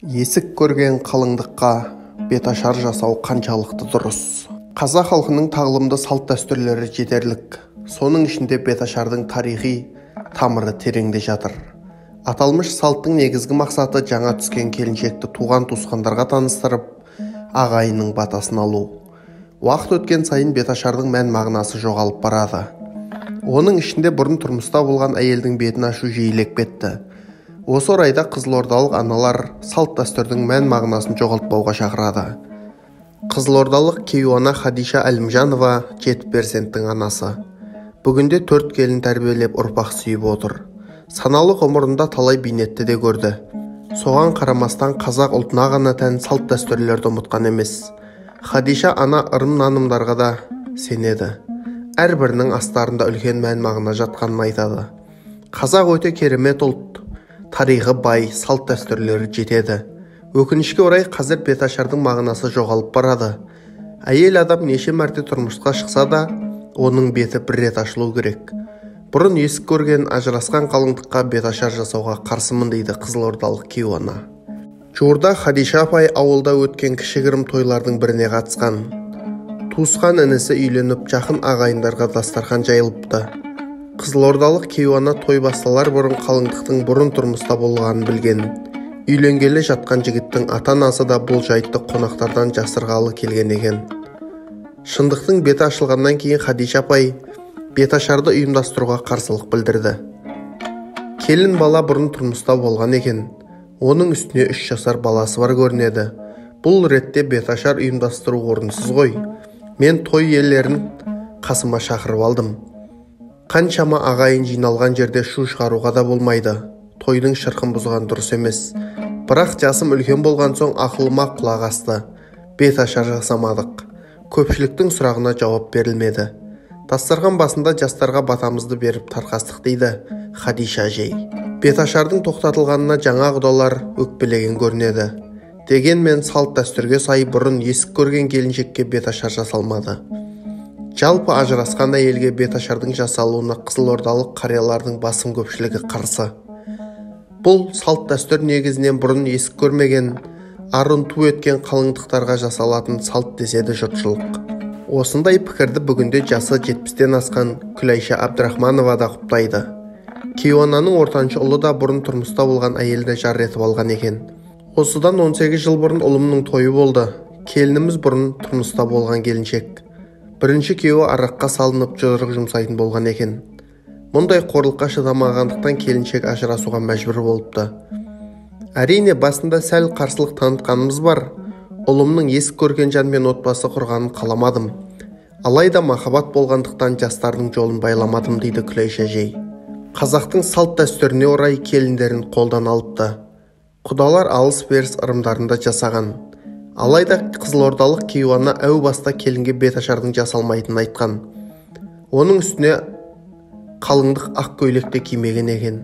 Есік көрген қалыңдыққа беташар жасау қаншалықты дұрыс. Қазақ халқының тағылымды салт дәстүрлері жетерлік. Соның ішінде беташардың тарихи тамыры тереңде жатыр. Аталмыш салттың негізгі мақсаты жаңа түскен келіншекті туған туысқандарға таныстырып, ағайынның батасын алу. Уақыт өткен сайын беташардың мән мағынасы жоғалып барады. Оның ішінде бұрын тұрмыста болған әйелдің бетін ашу жиілеп кетті. Осы орайда қызылордалық аналар салт дәстүрдің мән мағынасын жоғалтпауға шақырады. Қызылордалық кейуана Хадиша Әлімжанова 7% анасы. Бүгінде 4 келін тәрбиелеп ұрпақ сүйіп отыр. Саналы ғұмырында талай бейнетті де көрді. Соған қарамастан қазақ ұлтына ғана тән салт дәстүрлерді ұмытқан емес. Хадиша ана ырым-нанымдарға да сенеді. Әрбірінің астарында үлкен мән мағына жатқанын айтады. Қазақ өте керемет ұлт. Тарихы бай, салт дәстүрлері жетеді. Өкінішке орай қазір беташардың мағынасы жоғалып барады. Әйел адам неше мәрте тұрмысқа шықса да, оның беті бір рет ашылу керек. Бұрын есік көрген ажырасқан қалыңдыққа беташар жасауға қарсымын дейді қызылордалық кейуана. Жуырда Хадиша апай ауылда өткен кішігірім тойлардың біріне қатысқан. Туысқан інісі үйленіп, жақын ағайындарға дастархан жайылыпты. Қызылордалық кейуана той басталар бұрын қалыңдықтың бұрын тұрмыста болғанын білген. Үйленгелі жатқан жігіттің ата-анасы да бұл жайтты қонақтардан жасырғалы келген екен. Шындықтың беті ашылғаннан кейін Хадиша апай беташарды ұйымдастыруға қарсылық білдірді. Келін бала бұрын тұрмыста болған екен. Оның үстіне 3 жасар баласы бар көрінеді. Бұл ретте беташар ұйымдастыру орынсыз ғой. Мен той иелерін қасыма шақырып алдым. Қаншама ағайын жиналған жерде шу шығаруға да болмайды. Тойдың шырқын бұзған дұрыс емес. Бірақ жасым үлкен болған соң ақылыма құлақ асты. Беташар жасамадық. Көпшіліктің сұрағына жауап берілмеді. Дастархан басында жастарға батамызды беріп тарқастық дейді Хадиша әжей. Беташардың тоқтатылғанына жаңа құдалар өкпелеген көрінеді. Дегенмен салт дәстүрге сай бұрын есік көрген келіншекке беташар жасалмады. Жалпы ажырасқан әйелге беташардың жасалуына қызылордалық қариялардың басым көпшілігі қарсы. Бұл салт дәстүр негізінен бұрын есік көрмеген, арын ту еткен қалыңдықтарға жасалатын салт деседі жұртшылық. Осындай пікірді бүгінде жасы 70-тен асқан Күлайша Абдрахманова да құптайды. Кейуананың ортаншы ұлы да бұрын тұрмыста болған әйелді жар етіп алған екен. Осыдан 18 жыл бұрын ұлымның тойы болды. Келініміз бұрын тұрмыста болған келіншек. Бірінші күйеуі араққа салынып жорық жұмсайтын болған екен. Мұндай қорлыққа шыдамағандықтан келіншек ажырасуға мәжбүр болыпты. Әрине басында сәл қарсылық танытқанымыз бар. Ұлымның есік көрген жанмен отбасы құрғанын қаламадым. Алайда махаббат болғандықтан жастардың жолын байламадым дейді Күлайша әжей. Қазақтың салт дәстүріне орай келіндерін қолдан алыпты. Құдалар алыс-беріс ырымдарында жасаған. Алайда қызылордалық кейуана әу баста келінге беташардың жасалмайтынын айтқан. Оның үстіне қалыңдық ақ көйлекте кимеген екен.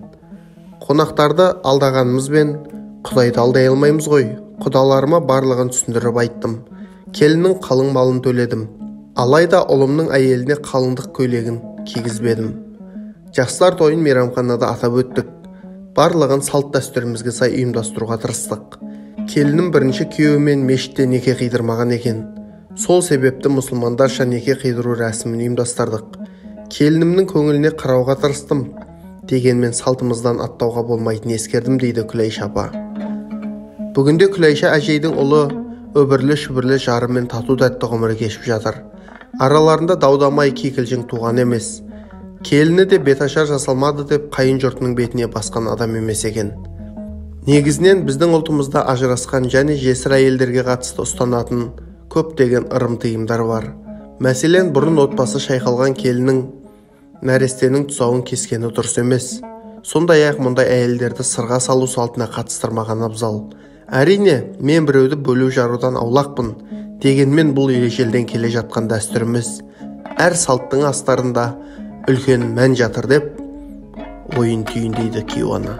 Қонақтарды алдағанымызбен Құдайды алдай алмаймыз ғой. Құдаларыма барлығын түсіндіріп айттым. Келіннің қалың малын төледім. Алайда ұлымның әйеліне қалыңдық көйлегін кигізбедім. Жастар тойын мейрамханада атап өттік. Барлығын салт дәстүрімізге сай ұйымдастыруға тырыстық. Келінім бірінші күйеуімен мешітте неке қидырмаған екен. Сол себепті мұсылмандарша неке қидыру рәсімін ұйымдастырдық. Келінімнің көңіліне қарауға тырыстым. Дегенмен салтымыздан аттауға болмайтын ескердім дейді Күлайша апа. Бүгінде Күлайша әжейдің ұлы өбірлі-шүбірлі жарымен тату тәтті ғұмыр кешіп жатыр. Араларында даудамай кикілжің туған емес. Келіні де беташар жасалмады деп қайын жұртының бетіне басқан адам емес екен. Негізінен біздің ұлтымызда ажырасқан және жесір әйелдерге қатысты ұстанатын көптеген ырым-тыйымдар бар. Мәселен, бұрын отбасы шайқалған келіннің нәрестенің тұсауын кескені дұрыс емес. Сондай-ақ мұндай әйелдерді сырға салу салтына қатыстырмаған абзал. Әрине, мен біреуді бөлу жарудан аулақпын. Дегенмен бұл ежелден келе жатқан дәстүріміз. Әр салттың астарында үлкен мән жатыр деп ойын түйіндейді кейуана.